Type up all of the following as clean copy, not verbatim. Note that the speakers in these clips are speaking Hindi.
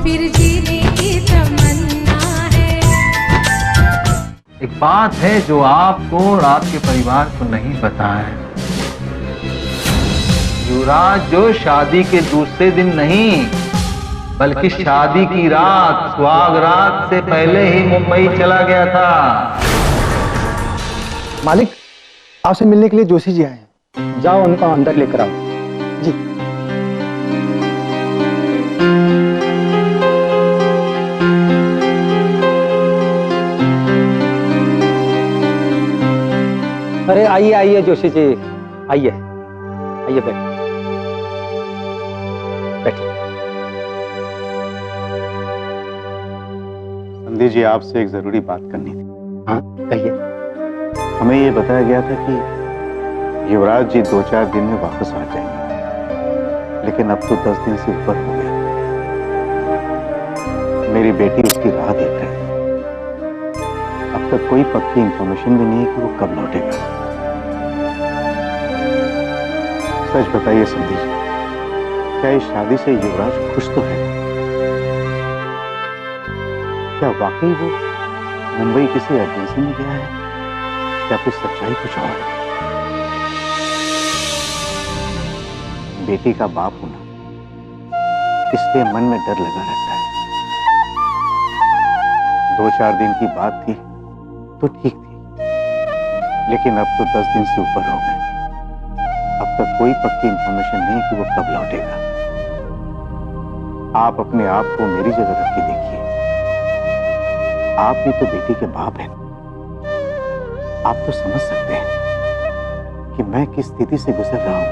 फिर जीने की तमन्ना है। एक बात है जो आपको और आपके परिवार को नहीं पता है, युवराज जो शादी के दूसरे दिन नहीं बल्कि शादी की रात, सुहाग रात से पहले ही मुंबई चला गया था। मालिक, आपसे मिलने के लिए जोशी जी आए हैं। जाओ उनको अंदर लेकर आओ। जी। अरे आइए आइए जोशी जी, आइए आइए, बैठिए बैठिए। संधि जी, आपसे एक जरूरी बात करनी थी। हाँ कहिए। हमें ये बताया गया था कि युवराज जी 2-4 दिन में वापस आ जाएंगे, लेकिन अब तो 10 दिन से ऊपर हो गया। मेरी बेटी उसकी राह देख रही है। अब तक कोई पक्की इंफॉर्मेशन भी नहीं है कि वो कब लौटेगा। सच बताइए संधि जी, क्या इस शादी से युवराज खुश तो है? क्या वाकई वो मुंबई किसी एजेंसी में गया है या फिर सच्चाई कुछ और है? बेटी का बाप होना, इसलिए मन में डर लगा रहता है। 2-4 दिन की बात थी तो ठीक थी, लेकिन अब तो 10 दिन से ऊपर हो गए। अब तक कोई पक्की इंफॉर्मेशन नहीं कि वो कब लौटेगा। आप अपने आप को मेरी जगह रख के देखिए। आप भी तो बेटी के बाप हैं। आप तो समझ सकते हैं कि मैं किस स्थिति से गुजर रहा हूं।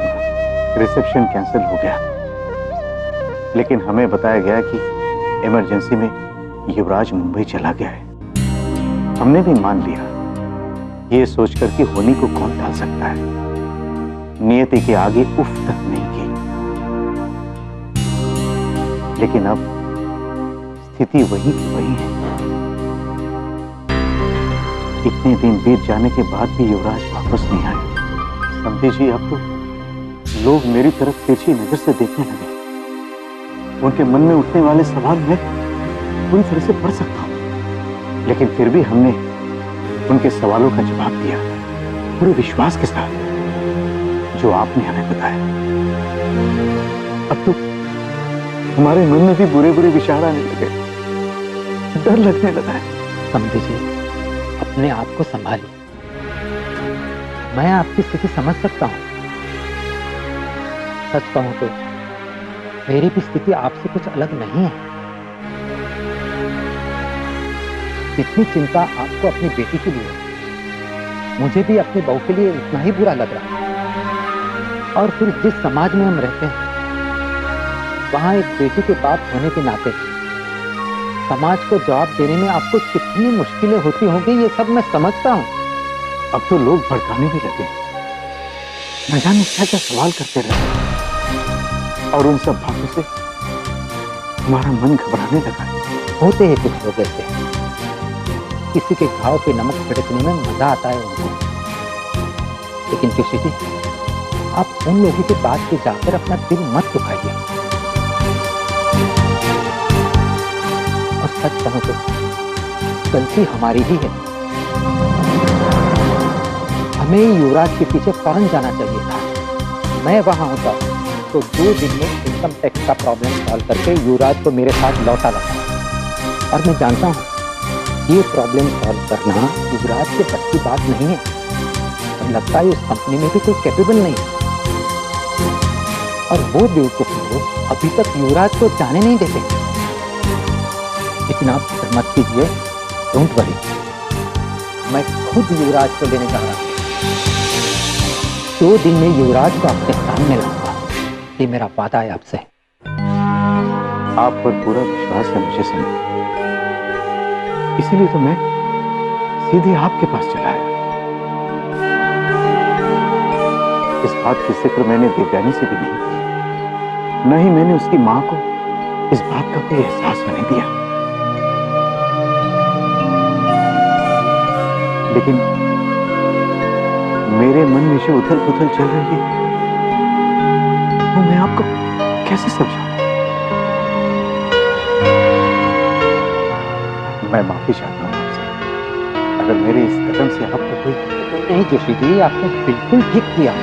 रिसेप्शन कैंसिल हो गया, लेकिन हमें बताया गया कि इमरजेंसी में युवराज मुंबई चला गया है। हमने भी मान लिया, ये सोचकर कि होनी को कौन टाल सकता है। नियति के आगे उफ तक नहीं की। लेकिन अब स्थिति वही की वही है। इतने दिन बीत जाने के बाद भी युवराज वापस नहीं आए। संधि जी, अब तो लोग मेरी तरफ तिरछी नजर से देखने लगे। उनके मन में उठने वाले सवाल मैं पूरी तरह से पढ़ सकता हूं, लेकिन फिर भी हमने उनके सवालों का जवाब दिया पूरे विश्वास के साथ जो आपने हमें बताया। अब तो हमारे मन में भी बुरे बुरे विचार आने लगे, डर लगने लगा है। समझी जी, अपने आप को संभालिए। मैं आपकी स्थिति समझ सकता हूं। सच कहूं तो मेरी भी स्थिति आपसे कुछ अलग नहीं है। इतनी चिंता आपको अपनी बेटी के लिए, मुझे भी अपनी बहू के लिए उतना ही बुरा लग रहा है। और फिर जिस समाज में हम रहते हैं, वहां एक बेटी के बाप होने के नाते समाज को जवाब देने में आपको कितनी मुश्किलें होती होंगी, ये सब मैं समझता हूं। अब तो लोग भड़काने भी लगे, न जाने क्या क्या सवाल करते रहते, और उन सब बातों से हमारा मन घबराने लगा है। होते हैं कुछ लोग ऐसे, किसी के घाव पे नमक छिड़कने में मजा आता है उनको। लेकिन जोशी जी, आप उन लोगों के पास भी जाकर अपना दिल मत दुखाइए। और सच कहूं तो गलती हमारी ही है। हमें युवराज के पीछे फौरन जाना चाहिए था। मैं वहां होता तो 2 दिन में इनकम टैक्स का प्रॉब्लम सॉल्व करके युवराज को मेरे साथ लौटा लाता। और मैं जानता हूं ये प्रॉब्लम सॉल्व करना युवराज के बस की बात नहीं है, और लगता है उस कंपनी में भी कोई कैपेबल नहीं है। और वो बेवकूफ लोग अभी तक युवराज को जाने नहीं देते। लेकिन आप फिक्र मत कीजिए, डोंट वरी, मैं खुद युवराज को लेने जा रहा हूं। 2 दिन में युवराज को आपके सामने लाऊंगा, ये मेरा वादा है आपसे। आप पर पूरा विश्वास है मुझे संधि, इसीलिए तो मैं सीधे आपके पास चला आया। इस बात की जिक्र मैंने देवयानी से भी नहीं की, न ही मैंने उसकी मां को इस बात का कोई एहसास होने दिया। लेकिन मेरे मन में जो उथल पुथल चल रही है, वो मैं आपको कैसे समझाऊं? मैं माफी चाहता हूँ आपसे। अगर मेरे इस कदम से आपको कोई नहीं जोशी जी, आपने बिल्कुल ठीक किया।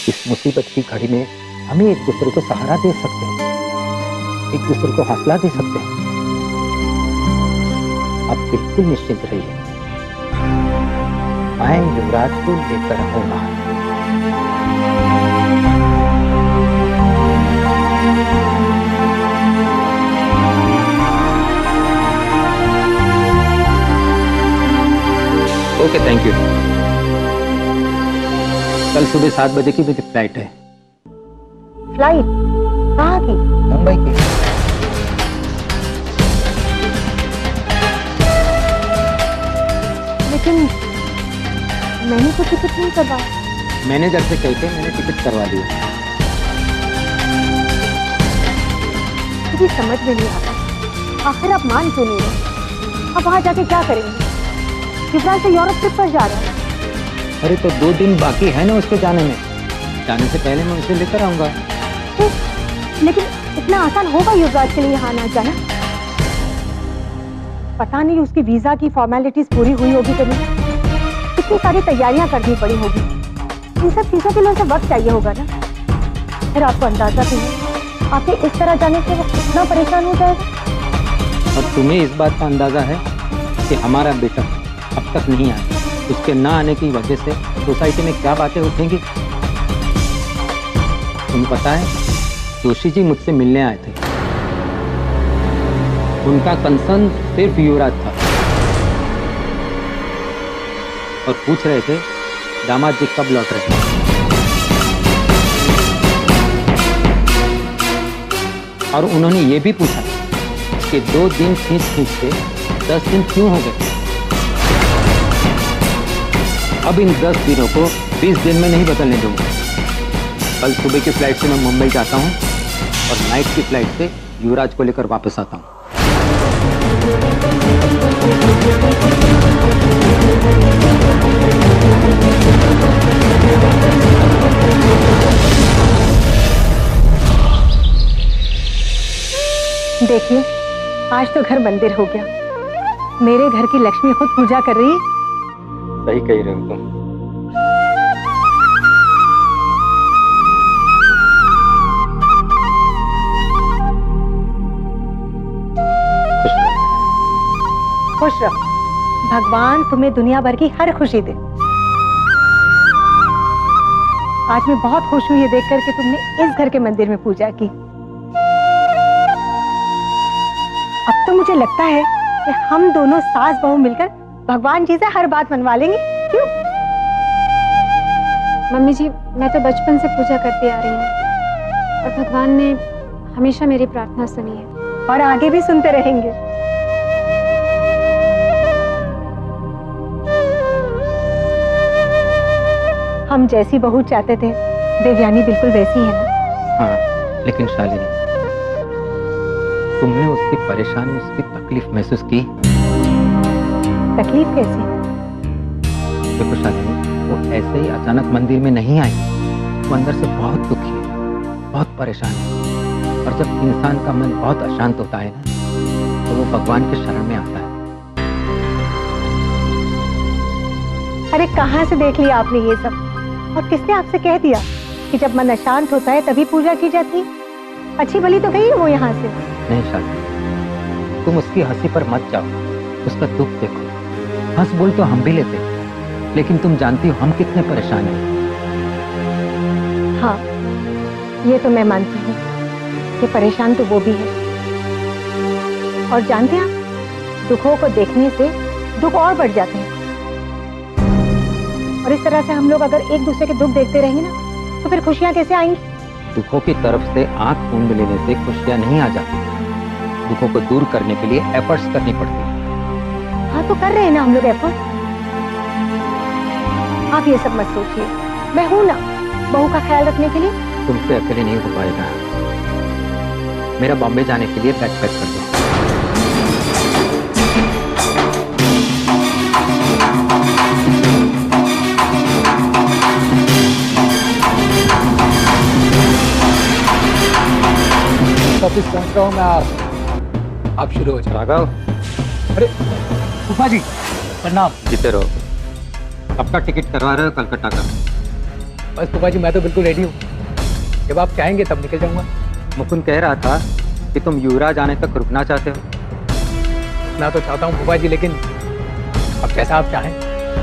इस मुसीबत की घड़ी में हमें एक दूसरे को सहारा दे सकते हैं, एक दूसरे को हौसला दे सकते हैं। आप बिल्कुल निश्चिंत रहिए, मैं युवराज को लेकर आऊंगा। Okay, thank you. कल सुबह 7 बजे की मेरी फ्लाइट है। फ्लाइट कहाँ की? मुंबई की। लेकिन मैंने तो टिकट नहीं करवाया। मैनेजर से कह के मैंने टिकट करवा दी। मुझे समझ में नहीं आता, आखिर आप मान क्यों नहीं रहे? अब वहाँ जाके क्या करेंगे? युवराज से यूरोप ट्रिप पर जा रहा है। अरे तो 2 दिन बाकी है ना उसके जाने में, जाने से पहले मैं उसे लेकर आऊंगा। लेकिन इतना आसान होगा युवराज के लिए यहाँ ना जाना? पता नहीं उसकी वीजा की फॉर्मेलिटीज पूरी हुई होगी कि नहीं, कितनी सारी तैयारियां करनी पड़ी होगी। इन सब चीजों के लिए उसे वक्त चाहिए होगा ना। फिर आपको अंदाजा भी है आपके इस तरह जाने से वो कितना परेशान हो जाएगा। और तुम्हें इस बात का अंदाजा है कि हमारा बेटा अब तक नहीं आया, उसके ना आने की वजह से सोसाइटी में क्या बातें उठेंगी। तुम्हें पता है, जोशी जी मुझसे मिलने आए थे। उनका कंसर्न सिर्फ युवराज था और पूछ रहे थे दामाद जी कब लौट रहे हैं। और उन्होंने ये भी पूछा कि 2 दिन खींच के 10 दिन क्यों हो गए। अब इन 10 दिनों को 20 दिन में नहीं बदलने दूंगा। कल सुबह की फ्लाइट से मैं मुंबई जाता हूँ और नाइट की फ्लाइट से युवराज को लेकर वापस आता हूँ। देखिए, आज तो घर मंदिर हो गया। मेरे घर की लक्ष्मी खुद पूजा कर रही है। सही कह रहे हो तुम। खुश रहो, भगवान तुम्हें दुनिया भर की हर खुशी दे। आज मैं बहुत खुश हुई ये देखकर कि तुमने इस घर के मंदिर में पूजा की। अब तो मुझे लगता है कि हम दोनों सास बहू मिलकर भगवान जी से हर बात मनवा लेंगे। क्यों? मम्मी जी, मैं तो बचपन से पूजा करती आ रही हूँ और भगवान ने हमेशा मेरी प्रार्थना सुनी है और आगे भी सुनते रहेंगे। हम जैसी बहू चाहते थे, देवयानी बिल्कुल वैसी है ना? हाँ, लेकिन शालिनी, तुमने उसकी परेशानी, उसकी तकलीफ महसूस की? तकलीफ कैसी? देखो शालिनी, वो ऐसे ही अचानक मंदिर में नहीं आई। वो अंदर से बहुत दुखी है, बहुत परेशान है। और जब इंसान का मन बहुत अशांत होता है ना, तो वो भगवान के शरण में आता है। अरे कहाँ से देख लिया आपने ये सब? और किसने आपसे कह दिया कि जब मन अशांत होता है तभी पूजा की जाती? अच्छी भली तो गई है वो यहाँ से। नहीं शालिनी, तुम उसकी हंसी पर मत जाओ, उसका दुख देखो। हंस बोल तो हम भी लेते, लेकिन तुम जानती हो हम कितने परेशान हैं। हाँ, ये तो मैं मानती हूँ कि परेशान तो वो भी है। और जानते हैं आप, दुखों को देखने से दुख और बढ़ जाते हैं। और इस तरह से हम लोग अगर एक दूसरे के दुख देखते रहेंगे ना, तो फिर खुशियां कैसे आएंगी? दुखों की तरफ से आंख मूंद लेने से खुशियां नहीं आ जाती। दुखों को दूर करने के लिए एफर्ट्स करनी पड़ती है। हाँ, तो कर रहे हैं ना हम लोग एफर्ट। आप ये सब मत सोचिए, मैं हूं ना बहू का ख्याल रखने के लिए। तुमसे अकेले नहीं हो पाएगा। मेरा बॉम्बे जाने के लिए बैग पैक कर दो। ऑफिस पहुंच रहा हूं मैं। आप आप शुरू हो जाओ। राघव, अरे फूफा जी प्रणाम। जीते रहो। आपका टिकट करवा रहे हो कलकत्ता का? बस फूफा जी मैं तो बिल्कुल रेडी हूँ, जब आप चाहेंगे तब निकल जाऊंगा। मुकुंद कह रहा था कि तुम युवराज आने तक रुकना चाहते हो। मैं तो चाहता हूँ फूफा जी, लेकिन अब जैसा आप चाहें।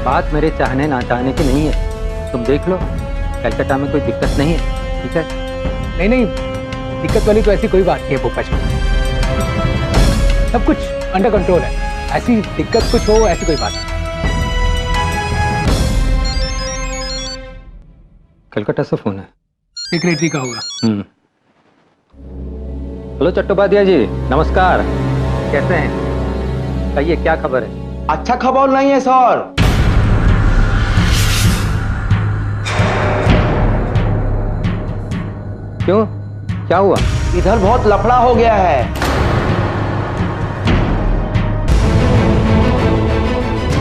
बात मेरे चाहने ना चाहने की नहीं है, तुम देख लो कलकत्ता में कोई दिक्कत नहीं है, ठीक है? नहीं नहीं, दिक्कत वाली तो ऐसी कोई बात नहीं है फूफा जी, सब कुछ अंडर कंट्रोल है। ऐसी दिक्कत कुछ हो ऐसी कोई बात नहीं। कलकत्ता से फोन है। सेक्रेटरी का होगा। हेलो चट्टोपाध्याय जी, नमस्कार। कैसे हैं? कहिए क्या खबर है? अच्छा खबर नहीं है सर। क्यों, क्या हुआ? इधर बहुत लफड़ा हो गया है।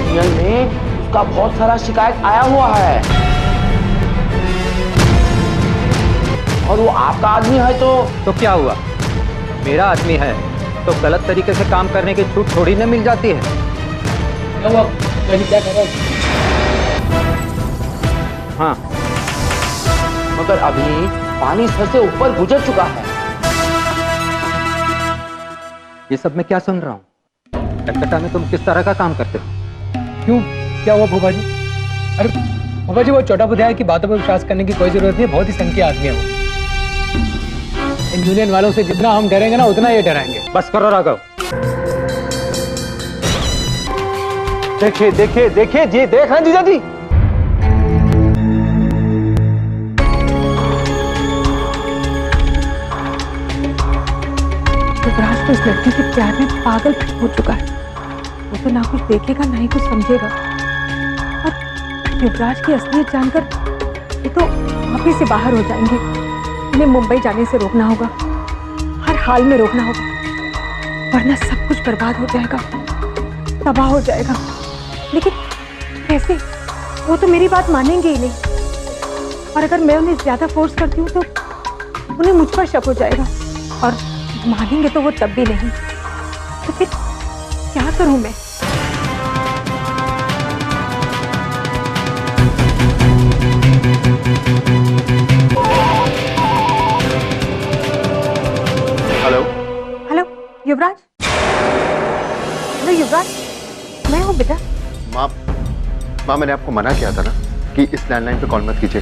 यूनियन में उसका बहुत सारा शिकायत आया हुआ है, और वो आपका आदमी है तो क्या हुआ? मेरा आदमी है तो गलत तरीके से काम करने की छूट थोड़ी ना मिल जाती है। क्या हुआ? क्या कर रहा है? हाँ, मगर अभी पानी सर से ऊपर गुजर चुका है। ये सब मैं क्या सुन रहा हूँ? कलकत्ता में तुम किस तरह का काम करते हो? क्यों, क्या हुआ फूफा जी? अरे फूफा जी वो चट्टोपाध्याय की बातों पर विश्वास करने की कोई जरूरत नहीं है, बहुत ही संख्या आदमी है वो। इन यूनियन वालों से जितना हम डरेंगे ना उतना ये डराएंगे। बस करो राघव। देखिए देखिए देखिए जी, देख रहे हैं जीजा जी? युवराज तो इस लड़की के प्यार में पागल हो चुका है। वो तो ना कुछ देखेगा ना ही कुछ समझेगा, और युवराज की असलियत जानकर ये तो आप ही से बाहर हो जाएंगे। इन्हें मुंबई जाने से रोकना होगा, हर हाल में रोकना होगा, वरना सब कुछ बर्बाद हो जाएगा, तबाह हो जाएगा। लेकिन कैसे? वो तो मेरी बात मानेंगे ही नहीं, और अगर मैं उन्हें ज्यादा फोर्स करती हूँ तो उन्हें मुझ पर शक हो जाएगा, और मानेंगे तो वो तब भी नहीं। तो फिर क्या करूं मैं? हेलो हेलो युवराज। हेलो युवराज, मैं हूँ बेटा। माँ मैंने आपको मना किया था ना कि इस लैंडलाइन पे कॉल मत कीजिए।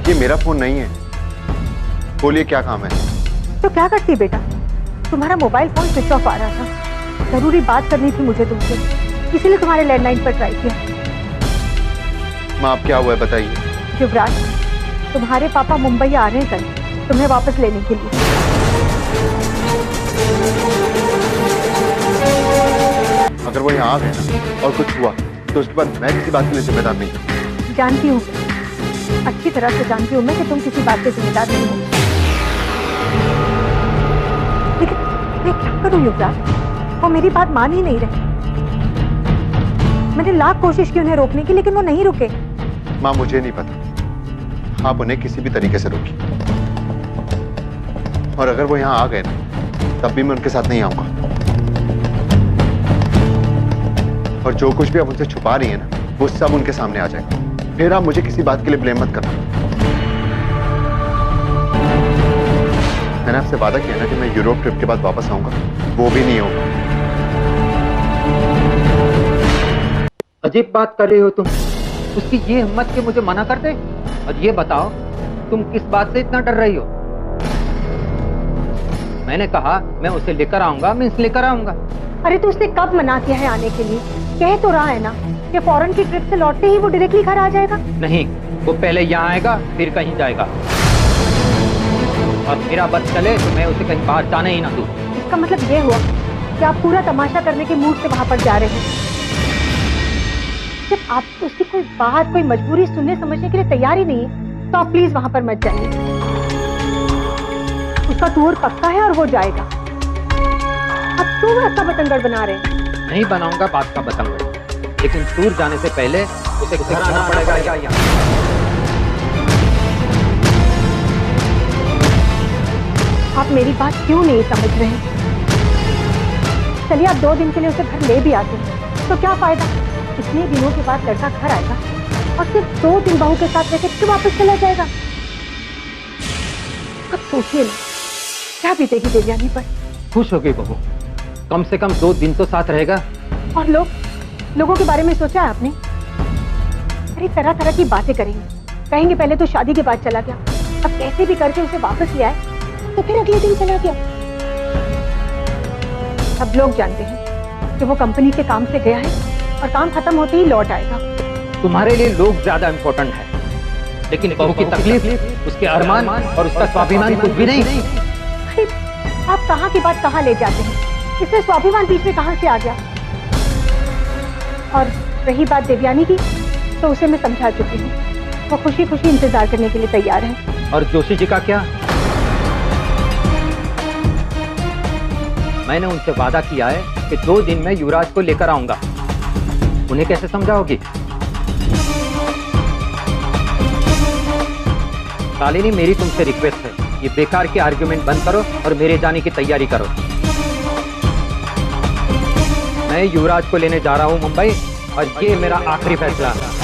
ये मेरा फोन नहीं है। बोलिए क्या काम है? तो क्या करती बेटा? तुम्हारा मोबाइल फोन स्विच ऑफ आ रहा था, जरूरी बात करनी थी मुझे तुमसे, इसीलिए तुम्हारे लैंडलाइन पर ट्राई किया। माँ अब क्या हुआ है बताइए। युवराज, तुम्हारे पापा मुंबई आ रहे हैं कल तुम्हें वापस लेने के लिए। अगर वो यहाँ आ गए ना और कुछ हुआ तो उसके बाद मैं किसी बात के लिए जिम्मेदार नहीं। जानती हूँ, अच्छी तरह से जानती हूँ मैं कि तुम किसी बात के जिम्मेदार नहीं हो, लेकिन मैं क्या करूँ युवराज? वो मेरी बात मान ही नहीं रहे। मैंने लाख कोशिश की उन्हें रोकने की, लेकिन वो नहीं रुके। माँ मुझे नहीं पता, आप उन्हें किसी भी तरीके से रोकिए, और अगर वो यहाँ आ गए ना तब भी मैं उनके साथ नहीं आऊंगा। और जो कुछ भी आप उनसे छुपा रही है ना वो सब उनके सामने आ जाएगा। फिर आप मुझे किसी बात के लिए ब्लेम मत करना। मैंने आपसे वादा किया ना कि मैं यूरोप ट्रिप के बाद वापस आऊंगा, वो भी नहीं होगा। अजीब बात कर रही हो तुम। उसकी ये हिम्मत कि मुझे मना कर दे। और ये बताओ तुम किस बात से इतना डर रही हो? मैंने कहा मैं उसे लेकर आऊंगा, मीन्स लेकर आऊंगा। अरे तो उसने कब मना किया है आने के लिए? कह तो रहा है ना कि फॉरेन की ट्रिप से लौटते ही वो डायरेक्टली घर आ जाएगा। नहीं, वो पहले यहाँ आएगा फिर कहीं जाएगा, और मेरा बस चले तो मैं उसे कहीं बाहर जाने ही ना दूं। इसका मतलब ये हुआ कि आप पूरा तमाशा करने के मूड से वहां पर जा रहे हैं। जब आप उसकी कोई बात, कोई मजबूरी सुनने समझने के लिए तैयार ही नहीं है, तो आप प्लीज वहां पर मत जाइए। उसका टूर पक्का है और वो जाएगा। आप क्यों बात का बतंगड़ बना रहे हैं? नहीं बनाऊंगा बात का बतंगड़, लेकिन टूर जाने से पहले उसे घर आना पड़ेगा। आप मेरी बात क्यों नहीं समझ रहे हैं? चलिए आप 2 दिन के लिए उसे घर ले भी आते हैं तो क्या फायदा? इतने दिनों के बाद लड़का घर आएगा और सिर्फ 2 दिन बहू के साथ रहकर फिर वापस चला जाएगा। अब सोचिए ना, क्या बीतेगी देवयानी पर। खुश हो गई बहू, कम से कम 2 दिन तो साथ रहेगा। और लोगों के बारे में सोचा है आपने? अरे तरह तरह की बातें करेंगे, कहेंगे पहले तो शादी के बाद चला गया, अब कैसे भी करके उसे वापस ले आए, तो फिर अगले दिन चला गया। सब लोग जानते हैं कि वो कंपनी के काम से गया है और काम खत्म होते ही लौट आएगा। तुम्हारे लिए लोग ज्यादा इम्पोर्टेंट है, लेकिन बहू की तकलीफ, उसके अरमान और उसका स्वाभिमान कुछ भी नहीं। अरे आप कहाँ की बात कहाँ ले जाते हैं? इसमें स्वाभिमान बीच में कहाँ से आ गया? और रही बात देवयानी की, तो उसे मैं समझा चुकी हूँ, वो खुशी खुशी इंतजार करने के लिए तैयार है। और जोशी जी का क्या? मैंने उनसे वादा किया है कि 2 दिन में युवराज को लेकर आऊंगा। उन्हें कैसे समझाओगी? शालिनी, मेरी तुमसे रिक्वेस्ट है, ये बेकार के आर्गुमेंट बंद करो और मेरे जाने की तैयारी करो। मैं युवराज को लेने जा रहा हूं मुंबई, और ये मेरा आखिरी फैसला है।